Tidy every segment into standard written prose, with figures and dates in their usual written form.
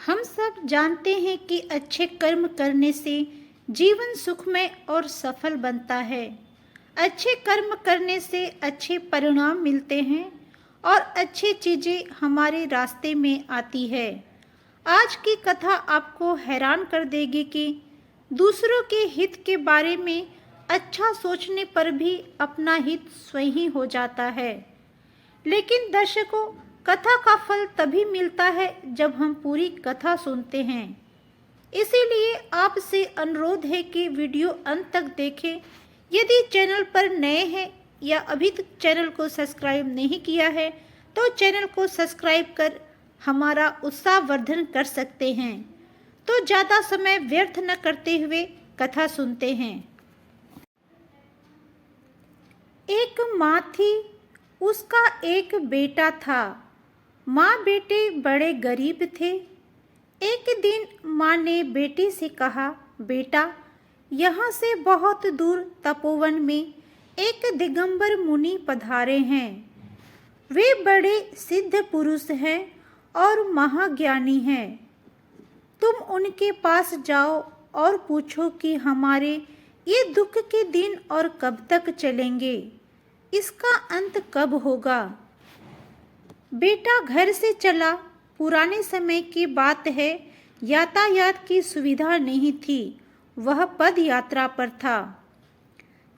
हम सब जानते हैं कि अच्छे कर्म करने से जीवन सुखमय और सफल बनता है। अच्छे कर्म करने से अच्छे परिणाम मिलते हैं और अच्छी चीज़ें हमारे रास्ते में आती है। आज की कथा आपको हैरान कर देगी कि दूसरों के हित के बारे में अच्छा सोचने पर भी अपना हित स्वयं हो जाता है। लेकिन दर्शकों, कथा का फल तभी मिलता है जब हम पूरी कथा सुनते हैं। इसीलिए आपसे अनुरोध है कि वीडियो अंत तक देखें। यदि चैनल पर नए हैं या अभी तक चैनल को सब्सक्राइब नहीं किया है तो चैनल को सब्सक्राइब कर हमारा उत्साहवर्धन कर सकते हैं। तो ज़्यादा समय व्यर्थ न करते हुए कथा सुनते हैं। एक माँ थी, उसका एक बेटा था। माँ बेटे बड़े गरीब थे। एक दिन माँ ने बेटे से कहा, बेटा, यहाँ से बहुत दूर तपोवन में एक दिगंबर मुनि पधारे हैं। वे बड़े सिद्ध पुरुष हैं और महाज्ञानी हैं। तुम उनके पास जाओ और पूछो कि हमारे ये दुख के दिन और कब तक चलेंगे, इसका अंत कब होगा। बेटा घर से चला। पुराने समय की बात है, यातायात की सुविधा नहीं थी। वह पद यात्रा पर था।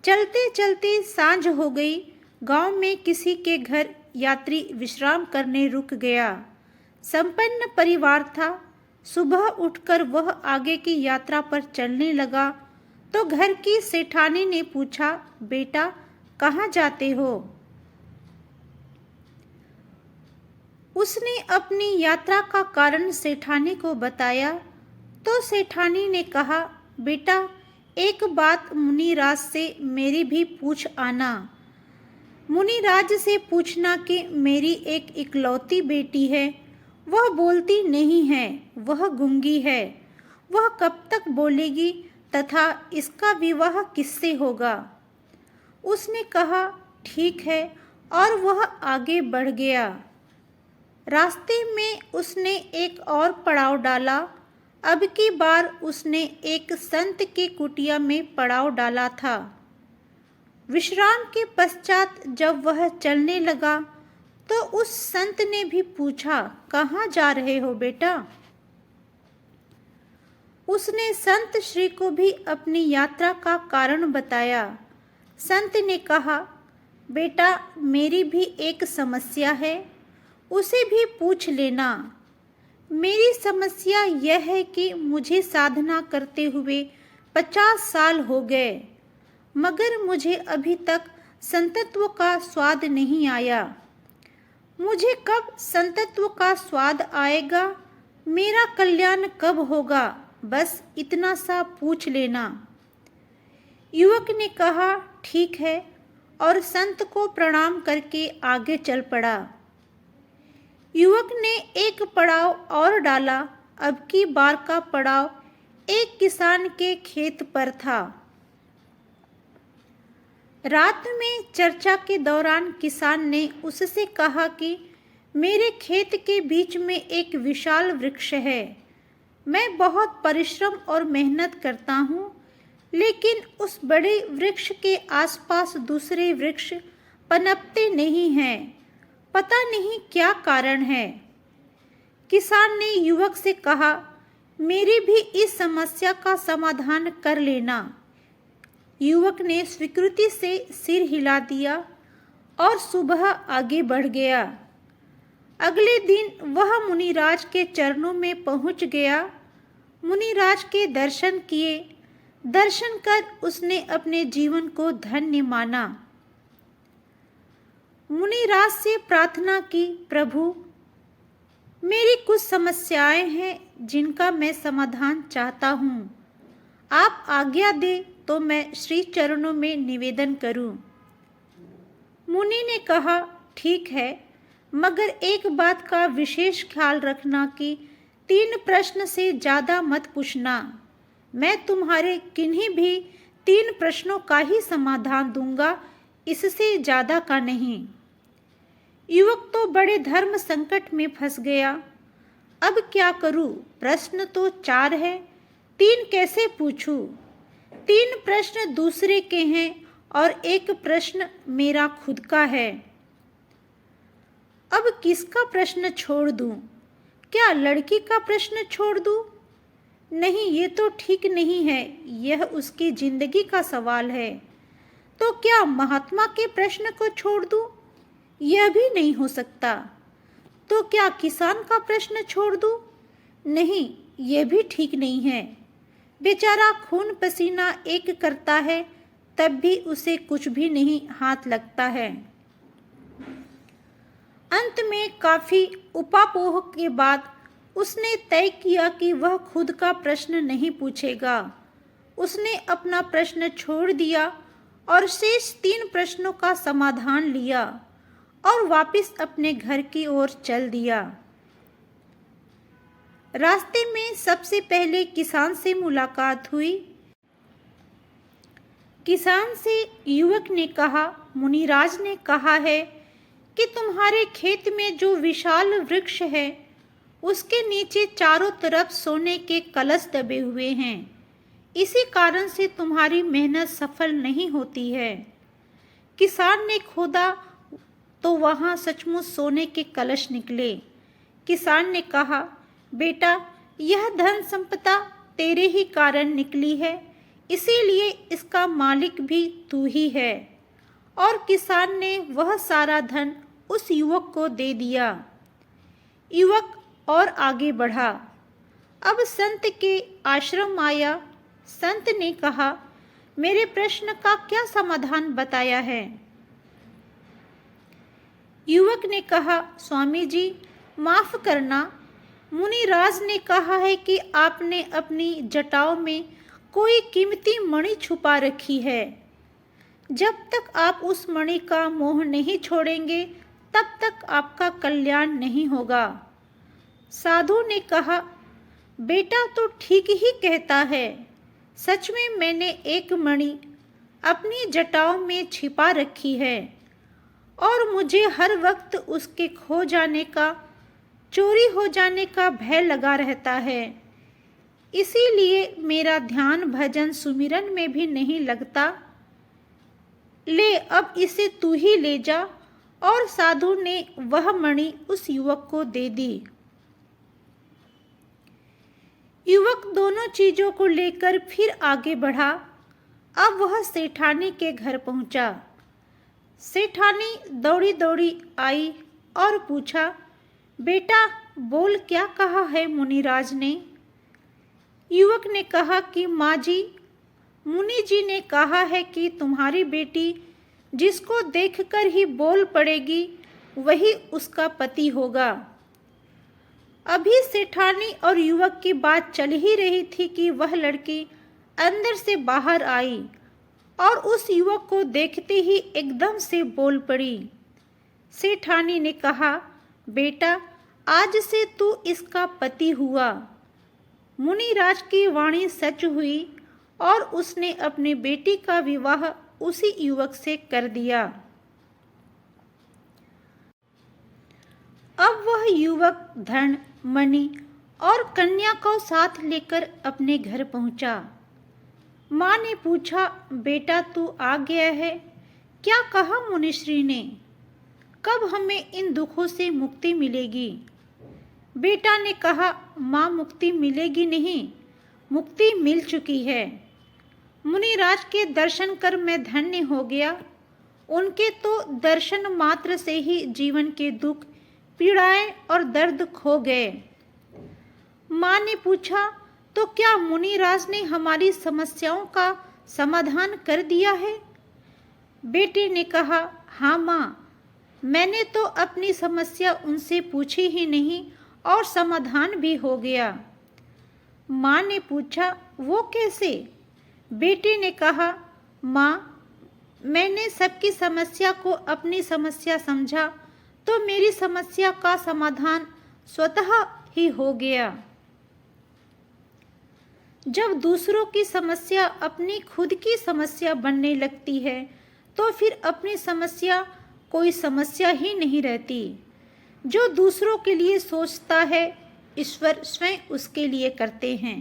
चलते चलते सांझ हो गई। गांव में किसी के घर यात्री विश्राम करने रुक गया। संपन्न परिवार था। सुबह उठकर वह आगे की यात्रा पर चलने लगा तो घर की सेठानी ने पूछा, बेटा, कहाँ जाते हो? उसने अपनी यात्रा का कारण सेठानी को बताया तो सेठानी ने कहा, बेटा, एक बात मुनिराज से मेरी भी पूछ आना। मुनिराज से पूछना कि मेरी एक इकलौती बेटी है, वह बोलती नहीं है, वह गूंगी है। वह कब तक बोलेगी तथा इसका विवाह किससे होगा? उसने कहा, ठीक है, और वह आगे बढ़ गया। रास्ते में उसने एक और पड़ाव डाला। अब की बार उसने एक संत की कुटिया में पड़ाव डाला था। विश्राम के पश्चात जब वह चलने लगा तो उस संत ने भी पूछा, कहाँ जा रहे हो बेटा? उसने संत श्री को भी अपनी यात्रा का कारण बताया। संत ने कहा, बेटा, मेरी भी एक समस्या है, उसे भी पूछ लेना। मेरी समस्या यह है कि मुझे साधना करते हुए 50 साल हो गए, मगर मुझे अभी तक संतत्व का स्वाद नहीं आया। मुझे कब संतत्व का स्वाद आएगा? मेरा कल्याण कब होगा? बस इतना सा पूछ लेना। युवक ने कहा, ठीक है, और संत को प्रणाम करके आगे चल पड़ा। युवक ने एक पड़ाव और डाला। अब की बार का पड़ाव एक किसान के खेत पर था। रात में चर्चा के दौरान किसान ने उससे कहा कि मेरे खेत के बीच में एक विशाल वृक्ष है। मैं बहुत परिश्रम और मेहनत करता हूँ, लेकिन उस बड़े वृक्ष के आसपास दूसरे वृक्ष पनपते नहीं हैं। पता नहीं क्या कारण है। किसान ने युवक से कहा, मेरी भी इस समस्या का समाधान कर लेना। युवक ने स्वीकृति से सिर हिला दिया और सुबह आगे बढ़ गया। अगले दिन वह मुनिराज के चरणों में पहुंच गया। मुनिराज के दर्शन किए। दर्शन कर उसने अपने जीवन को धन्य माना। मुनिराज से प्रार्थना की, प्रभु, मेरी कुछ समस्याएं हैं जिनका मैं समाधान चाहता हूँ। आप आज्ञा दे तो मैं श्री चरणों में निवेदन करूँ। मुनि ने कहा, ठीक है, मगर एक बात का विशेष ख्याल रखना कि 3 प्रश्न से ज़्यादा मत पूछना। मैं तुम्हारे किन्हीं भी 3 प्रश्नों का ही समाधान दूंगा, इससे ज़्यादा का नहीं। युवक तो बड़े धर्म संकट में फंस गया। अब क्या करूं? प्रश्न तो 4 है, 3 कैसे पूछूं? 3 प्रश्न दूसरे के हैं और एक प्रश्न मेरा खुद का है। अब किसका प्रश्न छोड़ दूं? क्या लड़की का प्रश्न छोड़ दूं? नहीं, ये तो ठीक नहीं है, यह उसकी जिंदगी का सवाल है। तो क्या महात्मा के प्रश्न को छोड़ दूं? यह भी नहीं हो सकता। तो क्या किसान का प्रश्न छोड़ दूं? नहीं, यह भी ठीक नहीं है। बेचारा खून पसीना एक करता है, तब भी उसे कुछ भी नहीं हाथ लगता है। अंत में काफी उपापोह के बाद उसने तय किया कि वह खुद का प्रश्न नहीं पूछेगा। उसने अपना प्रश्न छोड़ दिया और शेष 3 प्रश्नों का समाधान लिया और वापस अपने घर की ओर चल दिया। रास्ते में सबसे पहले किसान से मुलाकात हुई। किसान से युवक ने कहा, मुनिराज ने कहा है कि तुम्हारे खेत में जो विशाल वृक्ष है उसके नीचे चारों तरफ सोने के कलश दबे हुए हैं। इसी कारण से तुम्हारी मेहनत सफल नहीं होती है। किसान ने खोदा तो वहां सचमुच सोने के कलश निकले। किसान ने कहा, बेटा, यह धन संपदा तेरे ही कारण निकली है, इसीलिए इसका मालिक भी तू ही है। और किसान ने वह सारा धन उस युवक को दे दिया। युवक और आगे बढ़ा। अब संत के आश्रम आया। संत ने कहा, मेरे प्रश्न का क्या समाधान बताया है? युवक ने कहा, स्वामी जी, माफ करना, मुनिराज ने कहा है कि आपने अपनी जटाओं में कोई कीमती मणि छुपा रखी है। जब तक आप उस मणि का मोह नहीं छोड़ेंगे तब तक आपका कल्याण नहीं होगा। साधु ने कहा, बेटा तो ठीक ही कहता है। सच में मैंने एक मणि अपनी जटाओं में छिपा रखी है और मुझे हर वक्त उसके खो जाने का, चोरी हो जाने का भय लगा रहता है। इसीलिए मेरा ध्यान भजन सुमिरन में भी नहीं लगता। ले, अब इसे तू ही ले जा। और साधु ने वह मणि उस युवक को दे दी। युवक दोनों चीजों को लेकर फिर आगे बढ़ा। अब वह सेठानी के घर पहुंचा। सेठानी दौड़ी दौड़ी आई और पूछा, बेटा, बोल, क्या कहा है मुनिराज ने? युवक ने कहा कि माँ जी, मुनि जी ने कहा है कि तुम्हारी बेटी जिसको देखकर ही बोल पड़ेगी वही उसका पति होगा। अभी सेठानी और युवक की बात चल ही रही थी कि वह लड़की अंदर से बाहर आई और उस युवक को देखते ही एकदम से बोल पड़ी। सेठानी ने कहा, बेटा, आज से तू इसका पति हुआ। मुनिराज की वाणी सच हुई और उसने अपनी बेटी का विवाह उसी युवक से कर दिया। अब वह युवक धन, मणि और कन्या को साथ लेकर अपने घर पहुंचा। माँ ने पूछा, बेटा, तू आ गया है? क्या कहा मुनिश्री ने? कब हमें इन दुखों से मुक्ति मिलेगी? बेटा ने कहा, माँ, मुक्ति मिलेगी नहीं, मुक्ति मिल चुकी है। मुनिराज के दर्शन कर मैं धन्य हो गया। उनके तो दर्शन मात्र से ही जीवन के दुख, पीड़ाएं और दर्द खो गए। माँ ने पूछा, तो क्या मुनिराज ने हमारी समस्याओं का समाधान कर दिया है? बेटे ने कहा, हाँ माँ, मैंने तो अपनी समस्या उनसे पूछी ही नहीं और समाधान भी हो गया। माँ ने पूछा, वो कैसे? बेटे ने कहा, माँ, मैंने सबकी समस्या को अपनी समस्या समझा तो मेरी समस्या का समाधान स्वतः ही हो गया। जब दूसरों की समस्या अपनी खुद की समस्या बनने लगती है तो फिर अपनी समस्या कोई समस्या ही नहीं रहती। जो दूसरों के लिए सोचता है, ईश्वर स्वयं उसके लिए करते हैं।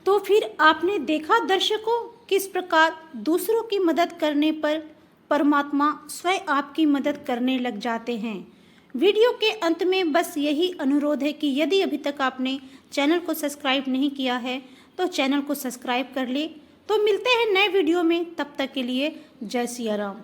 तो फिर आपने देखा दर्शकों, किस प्रकार दूसरों की मदद करने पर परमात्मा स्वयं आपकी मदद करने लग जाते हैं। वीडियो के अंत में बस यही अनुरोध है कि यदि अभी तक आपने चैनल को सब्सक्राइब नहीं किया है तो चैनल को सब्सक्राइब कर ले। तो मिलते हैं नए वीडियो में, तब तक के लिए जय सिया राम।